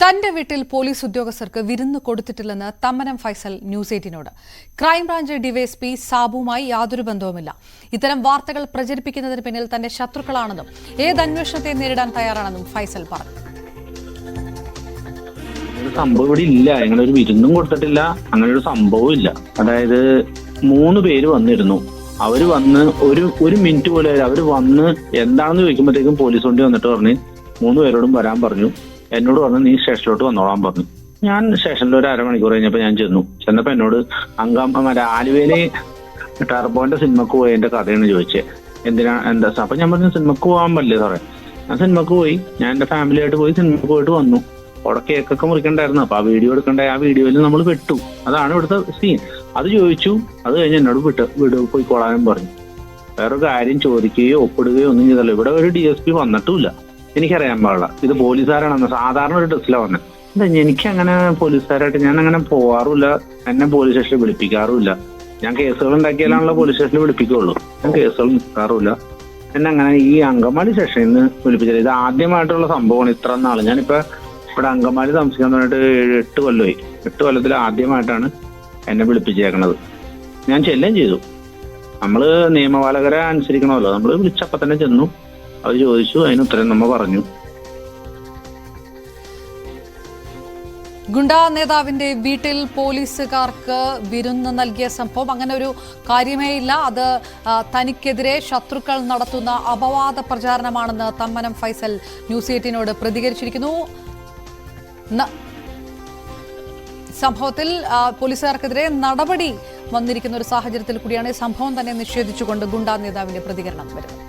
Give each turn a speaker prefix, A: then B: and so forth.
A: തന്റെ വീട്ടിൽ പോലീസ് ഉദ്യോഗസ്ഥർക്ക് വിരുന്ന് കൊടുത്തിട്ടില്ലെന്ന് തമ്മനം ഫൈസൽ ന്യൂസ് 18നോട്. ക്രൈംബ്രാഞ്ച് ഡിവൈഎസ്പി സാബുവുമായി യാതൊരു ബന്ധവുമില്ല. ഇത്തരം വാർത്തകൾ പ്രചരിപ്പിക്കുന്നതിന് പിന്നിൽ തന്റെ ശത്രുക്കളാണെന്നും ഏത് അന്വേഷണത്തെ നേരിടാൻ തയ്യാറാണെന്നും ഫൈസൽ പറഞ്ഞു.
B: സംഭവം ഇവിടെ ഇല്ല, അങ്ങനെ ഒരു വിരുന്നും കൊടുത്തിട്ടില്ല, അങ്ങനെ ഒരു സംഭവം ഇല്ല. അതായത് 3 പേര് വന്നിരുന്നു. അവര് വന്ന് ഒരു മിനിറ്റ് പോലെ അവര് വന്ന് എന്താണെന്ന് ചോദിക്കുമ്പോഴത്തേക്കും പോലീസ് വണ്ടി വന്നിട്ട് പറഞ്ഞ് 3 പേരോടും വരാൻ പറഞ്ഞു. എന്നോട് പറഞ്ഞു നീ സ്റ്റേഷനിലോട്ട് വന്നോളാൻ പറഞ്ഞു. ഞാൻ സ്റ്റേഷനിൽ ഒരു അരമണിക്കൂർ കഴിഞ്ഞപ്പോൾ ഞാൻ ചെന്നപ്പോ എന്നോട് ആലുവയിലെ ടർബോന്റെ സിനിമക്ക് പോയി എന്റെ കഥയാണ് ചോദിച്ചത്. എന്താ അപ്പൊ ഞാൻ പറഞ്ഞു സിനിമക്ക് പോകാൻ പറ്റില്ലേ സാറേ. ഞാൻ സിനിമക്ക് പോയി, ഞാൻ എന്റെ ഫാമിലി ആയിട്ട് പോയി സിനിമക്ക് പോയിട്ട് വന്നു. അവിടെ കേക്കൊക്കെ മുറിക്കണ്ടായിരുന്നു. അപ്പൊ ആ വീഡിയോ എടുക്കണ്ട, ആ വീഡിയോയിൽ നമ്മൾ പെട്ടു. അതാണ് ഇവിടുത്തെ സീൻ. അത് ചോദിച്ചു. അത് കഴിഞ്ഞ് എന്നോട് വീട് പോയിക്കോളാനും പറഞ്ഞു. വേറൊരു കാര്യം ചോദിക്കുകയോ ഒപ്പിടുകയോ ഒന്നും ചെയ്തല്ലോ. ഇവിടെ ഒരു DSP വന്നിട്ടുമില്ല. എനിക്കറിയാൻ പാടില്ല ഇത് പോലീസുകാരാണെന്ന്. സാധാരണ ഒരു ഡ്രസ്സിലാണ് വന്നത്. എന്താ എനിക്കങ്ങനെ പോലീസുകാരായിട്ട് ഞാൻ അങ്ങനെ പോവാറുമില്ല. എന്നെ പോലീസ് സ്റ്റേഷനിൽ വിളിപ്പിക്കാറുമില്ല. ഞാൻ കേസുകൾ ഉണ്ടാക്കിയാലാണല്ലോ പോലീസ് സ്റ്റേഷനിൽ വിളിപ്പിക്കുള്ളൂ. ഞാൻ കേസുകൾ നിൽക്കാറുമില്ല. എന്നെ അങ്ങനെ ഈ അങ്കമാലി സ്റ്റേഷനിൽ നിന്ന് വിളിപ്പിച്ചത് ഇത് ആദ്യമായിട്ടുള്ള സംഭവമാണ്. ഇത്ര നാള് ഞാനിപ്പോ ഇവിടെ അങ്കമാലി താമസിക്കാൻ തുടങ്ങിയിട്ട് 8 കൊല്ലമായി. 8 കൊല്ലത്തിൽ ആദ്യമായിട്ടാണ് എന്നെ വിളിപ്പിച്ചേക്കണത്. ഞാൻ ചെല്ലുകയും ചെയ്തു. നമ്മള് നിയമപാലകരെ അനുസരിക്കണമല്ലോ. നമ്മൾ വിളിച്ചപ്പോ തന്നെ ചെന്നു. അത് ചോദിച്ചു, അതിന് ഉത്തരം നമ്മ പറഞ്ഞു.
A: ഗുണ്ടാ നേതാവിന്റെ വീട്ടിൽ പോലീസുകാർക്ക് വിരുന്ന് നൽകിയ സംഭവം അങ്ങനെ ഒരു കാര്യമേ ഇല്ല. അത് തനിക്കെതിരെ ശത്രുക്കൾ നടത്തുന്ന അപവാദ പ്രചാരണമാണെന്ന് തമ്മനം ഫൈസൽ ന്യൂസ് 18നോട് പ്രതികരിച്ചിരിക്കുന്നു. സംഭവത്തിൽ പോലീസുകാർക്കെതിരെ നടപടി വന്നിരിക്കുന്ന ഒരു സാഹചര്യത്തിൽ കൂടിയാണ് ഈ സംഭവം തന്നെ നിഷേധിച്ചുകൊണ്ട് ഗുണ്ടാ നേതാവിന്റെ പ്രതികരണം വരുന്നത്.